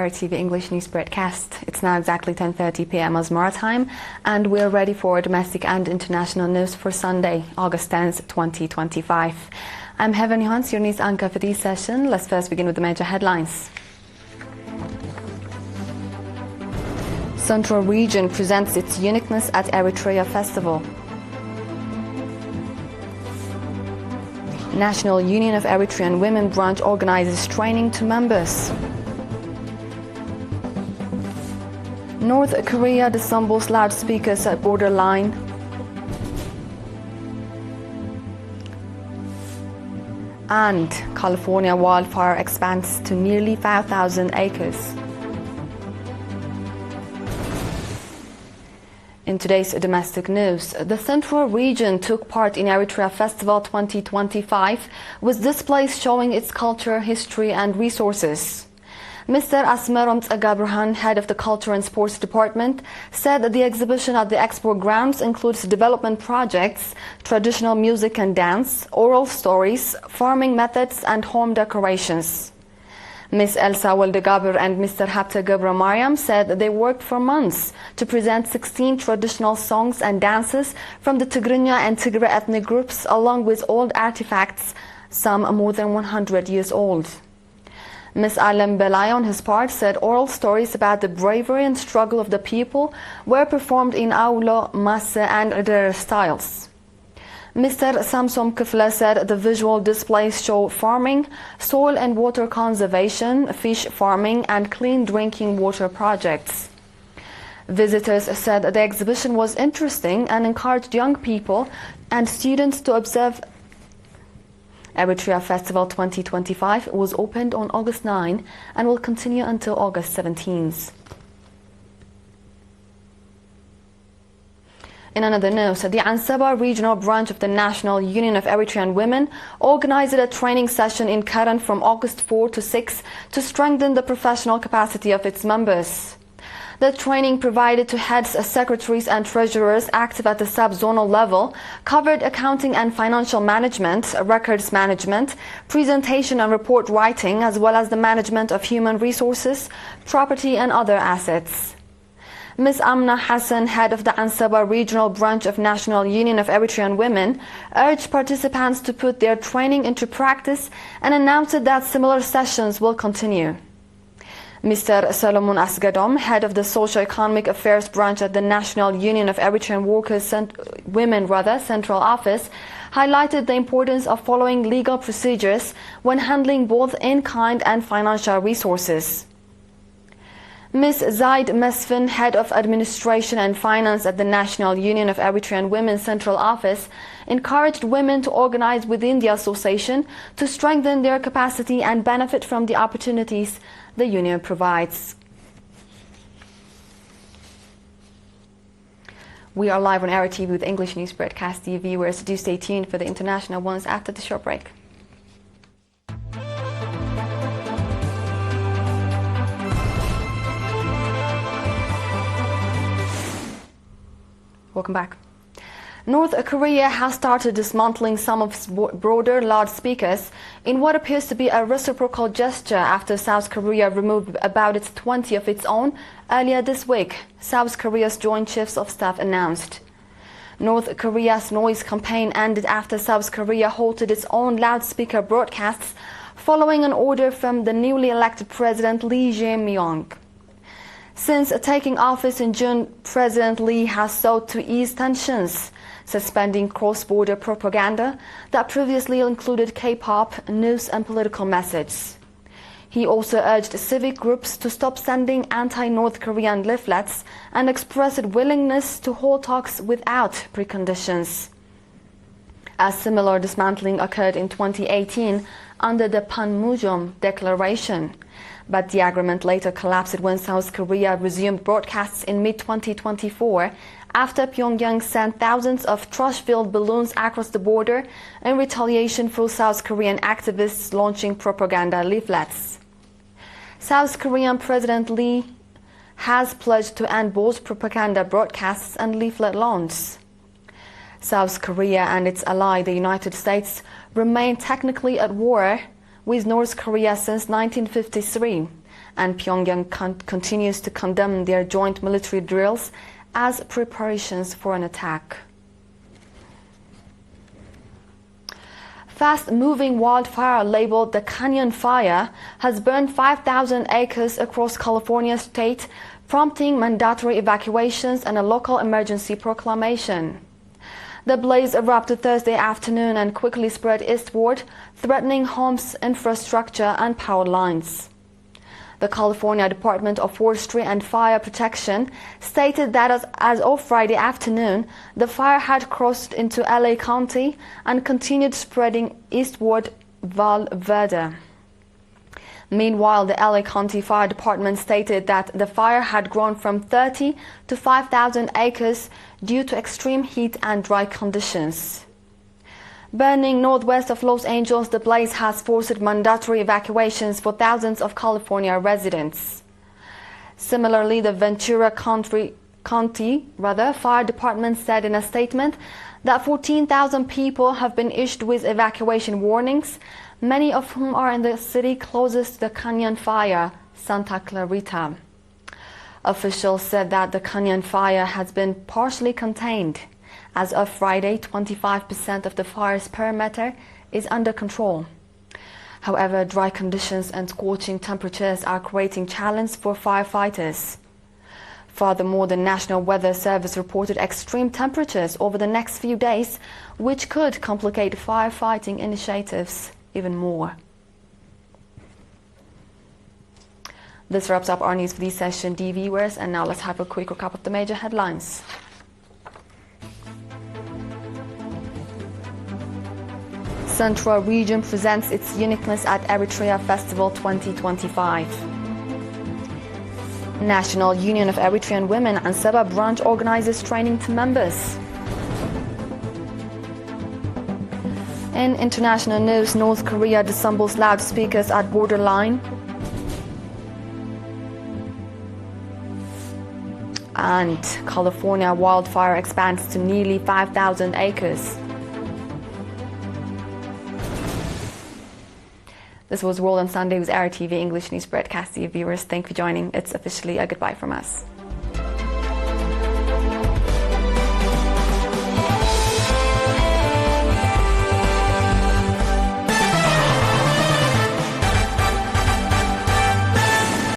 ERi-TV English news broadcast. It's now exactly 10:30 p.m. Asmara time, and we're ready for domestic and international news for Sunday, August 10th, 2025. I'm Heaven Hans, your news anchor for this session. Let's first begin with the major headlines. Central region presents its uniqueness at Atra Festival. National Union of Eritrean Women branch organizes training to members. North Korea disassembles loudspeakers at borderline. And California wildfire expands to nearly 5,000 acres. In today's domestic news, the Central region took part in Atra Festival 2025 with displays showing its culture, history and resources. Mr. Asmerom Tsagabrhan, head of the Culture and Sports Department, said that the exhibition at the expo grounds includes development projects, traditional music and dance, oral stories, farming methods and home decorations. Ms. Elsa Waldegabr and Mr. Hapta Gabra Mariam said that they worked for months to present 16 traditional songs and dances from the Tigrinya and Tigray ethnic groups, along with old artifacts, some more than 100 years old. Ms. Alem Belay, on his part, said oral stories about the bravery and struggle of the people were performed in Aulo, Masse and other styles. Mr. Samsom Kifla said the visual displays show farming, soil and water conservation, fish farming and clean drinking water projects. Visitors said the exhibition was interesting and encouraged young people and students to observe. Eritrea Festival 2025 was opened on August 9 and will continue until August 17th. In another news, the Ansaba regional branch of the National Union of Eritrean Women organized a training session in Karan from August 4 to 6 to strengthen the professional capacity of its members. The training provided to heads, secretaries and treasurers active at the sub-zonal level covered accounting and financial management, records management, presentation and report writing, as well as the management of human resources, property and other assets. Ms. Amna Hassan, head of the Ansaba regional branch of National Union of Eritrean Women, urged participants to put their training into practice and announced that similar sessions will continue. Mr. Solomon Asgadom, head of the Socio-Economic Affairs branch at the National Union of Eritrean Women Central Office, highlighted the importance of following legal procedures when handling both in-kind and financial resources. Ms. Zaid Mesfin, head of Administration and Finance at the National Union of Eritrean Women Central Office, encouraged women to organize within the association to strengthen their capacity and benefit from the opportunities the union provides. We are live on ERi-TV with English news broadcast. Dear viewers, do stay tuned for the international ones after the short break. Welcome back. North Korea has started dismantling some of its broader loudspeakers in what appears to be a reciprocal gesture after South Korea removed about 20 of its own earlier this week, South Korea's Joint Chiefs of Staff announced. North Korea's noise campaign ended after South Korea halted its own loudspeaker broadcasts following an order from the newly elected President Lee Jae-myung. Since taking office in June, President Lee has sought to ease tensions, suspending cross-border propaganda that previously included K-pop, news and political messages. He also urged civic groups to stop sending anti-North Korean leaflets and expressed willingness to hold talks without preconditions. A similar dismantling occurred in 2018 under the Panmunjom Declaration, but the agreement later collapsed when South Korea resumed broadcasts in mid-2024 after Pyongyang sent thousands of trash-filled balloons across the border in retaliation for South Korean activists launching propaganda leaflets. South Korean President Lee has pledged to end both propaganda broadcasts and leaflet launches. South Korea and its ally, the United States, remain technically at war with North Korea since 1953, and Pyongyang continues to condemn their joint military drills as preparations for an attack. Fast-moving wildfire labeled the Canyon Fire has burned 5,000 acres across California state, prompting mandatory evacuations and a local emergency proclamation. The blaze erupted Thursday afternoon and quickly spread eastward, threatening homes, infrastructure, and power lines. The California Department of Forestry and Fire Protection stated that as of Friday afternoon, the fire had crossed into LA County and continued spreading eastward Val Verde. Meanwhile, the LA County Fire Department stated that the fire had grown from 30 to 5,000 acres due to extreme heat and dry conditions. Burning northwest of Los Angeles, the blaze has forced mandatory evacuations for thousands of California residents. Similarly, the Ventura County Fire Department said in a statement that 14,000 people have been issued with evacuation warnings, many of whom are in the city closest to the Canyon Fire, Santa Clarita. Officials said that the Canyon Fire has been partially contained. As of Friday, 25% of the fire's perimeter is under control. However, dry conditions and scorching temperatures are creating challenges for firefighters. Furthermore, the National Weather Service reported extreme temperatures over the next few days, which could complicate firefighting initiatives even more. This wraps up our news for this session, dear viewers, and now let's have a quick recap of the major headlines. Central Region presents its uniqueness at Eritrea Festival 2025. National Union of Eritrean Women and Seba branch organizes training to members. In international news, North Korea disassembles loudspeakers at borderline. And California wildfire expands to nearly 5,000 acres. This was World on Sunday with ERi-TV English News Broadcast. Dear viewers, thank you for joining. It's officially a goodbye from us.